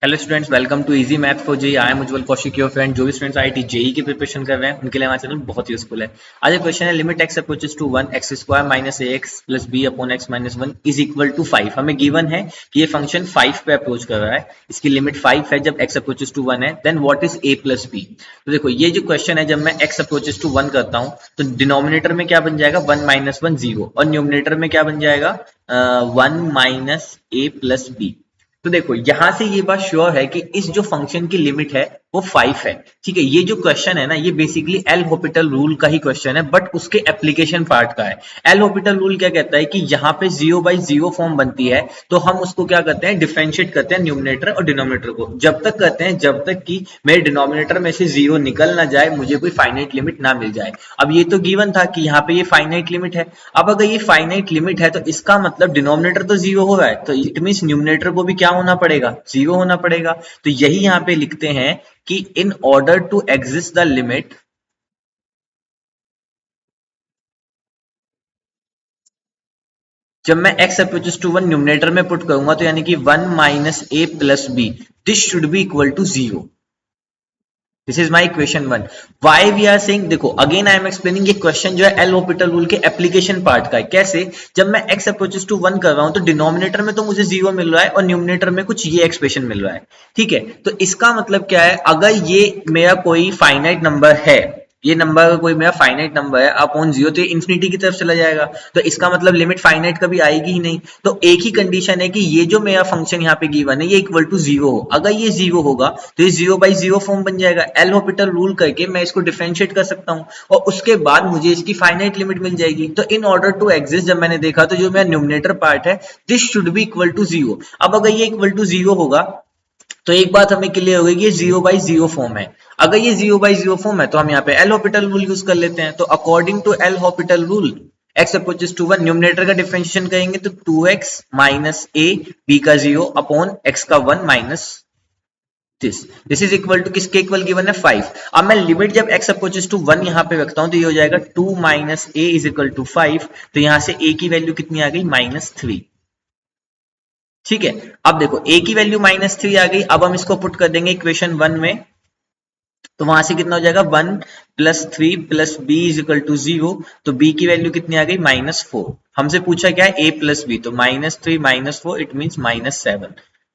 Hello students, welcome to easy math for JEE. I am Ujjwal Kaushik, your friend. जो भी students IIT JEE की preparation कर रहे हैं उनके लिए हमारा चैनल बहुत यूजफुल है। आज एक क्वेश्चन है, limit x approaches to 1 x square minus a x plus b upon x minus 1 is equal to 5। हमें गिवन है कि ये फंक्शन 5 पे अप्रोच कर रहा है, इसकी लिमिट 5 है जब एक्स अप्रोचेस टू 1 है। Then what is a plus b. तो देखो ये जो क्वेश्चन है, जब मैं एक्स अप्रोचेस टू 1 करता हूँ तो डिनोमिनेटर में क्या बन जाएगा 1 माइनस 1 0 और न्यूमिनेटर में क्या बन जाएगा 1 माइनस ए प्लस बी। तो देखो यहां से ये बात श्योर है कि इस जो फंक्शन की लिमिट है वो 5 है। ठीक है, ये जो क्वेश्चन है ना, ये बेसिकली एल हॉपिटल रूल का ही क्वेश्चन है, बट उसके एप्लीकेशन पार्ट का है। एल हॉपिटल रूल क्या कहता है कि यहाँ पे 0/0 फॉर्म बनती है तो हम उसको क्या करते हैं, डिफरेंशिएट करते हैं न्यूमिनेटर और डिनोमिनेटर को। जब तक करते हैं जब तक कि मेरे डिनोमिनेटर में से 0 निकल ना जाए, मुझे कोई फाइनाइट लिमिट ना मिल जाए। अब ये तो गिवन था कि यहाँ पे ये फाइनाइट लिमिट है। अब अगर ये फाइनाइट लिमिट है तो इसका मतलब डिनोमिनेटर तो 0 हो रहा है, तो इट मीन न्यूमिनेटर को भी क्या होना पड़ेगा, 0 होना पड़ेगा। तो यही यहाँ पे लिखते हैं कि in order to exist the limit, जब मैं x अप्रोचेस टू 1 न्यूमिनेटर में पुट करूंगा तो यानी कि 1 minus a plus b, this should be equal to 0। This is my equation 1। Why we are saying, देखो अगेन आई एम एक्सप्लेनिंग, ये question जो है एल हॉपिटल रूल के एप्लीकेशन पार्ट का है। कैसे, जब मैं x अप्रोचेस टू 1 कर रहा हूं तो डिनोमिनेटर में तो मुझे 0 मिल रहा है और न्यूमिनेटर में कुछ ये एक्सप्रेशन मिल रहा है। ठीक है, तो इसका मतलब क्या है, अगर ये मेरा कोई फाइनाइट नंबर है, ये नंबर अगर कोई मेरा फाइनाइट नंबर है अपॉन 0, तो ये इन्फिनिटी की तरफ चला जाएगा। तो इसका मतलब लिमिट फाइनाइट कभी आएगी ही नहीं। तो एक ही कंडीशन है कि ये जो मेरा फंक्शन यहाँ पे गिवन है ये इक्वल टू 0 हो। अगर ये 0 होगा तो ये 0/0 फॉर्म बन जाएगा। एल हॉपिटल रूल करके मैं इसको डिफरेंशिएट कर सकता हूँ और उसके बाद मुझे इसकी फाइनाइट लिमिट मिल जाएगी। तो इन ऑर्डर टू एग्जिस्ट जब मैंने देखा तो जो मेरा न्यूमिनेटर पार्ट है, this should be equal to 0। अब अगर ये इक्वल टू 0 होगा तो एक बात हमें क्लियर हो गई कि ये 0/0 फॉर्म है। अगर ये 0/0 फॉर्म है तो हम यहाँ पे एल हॉपिटल रूल यूज कर लेते हैं। तो according to L'Hopital rule, x approaches to 1 numerator का डिफरेंशिएशन करेंगे तो 2x माइनस a b का 0 अपॉन x का 1 minus this is equal to किसके इक्वल गिवन है 5। अब मैं लिमिट जब x अप्रोचेस टू 1 यहाँ पे रखता हूं तो ये हो जाएगा 2 minus a is equal to 5। तो यहां से a की वैल्यू कितनी आ गई -3। ठीक है, अब देखो a की वैल्यू -3 आ गई। अब हम इसको पुट कर देंगे इक्वेशन 1 में, तो वहां से कितना हो जाएगा 1 plus 3 plus b is equal to 0। तो b की वैल्यू कितनी आ गई -4। हमसे पूछा क्या है a प्लस बी, तो -3 -4 इट मीन -7।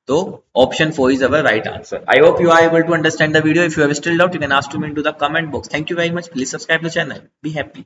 तो option 4 is our right answer. I hope you are able to understand the video. If you have still doubt, you can ask to me into the comment box. Thank you very much. Please subscribe the channel. Be happy.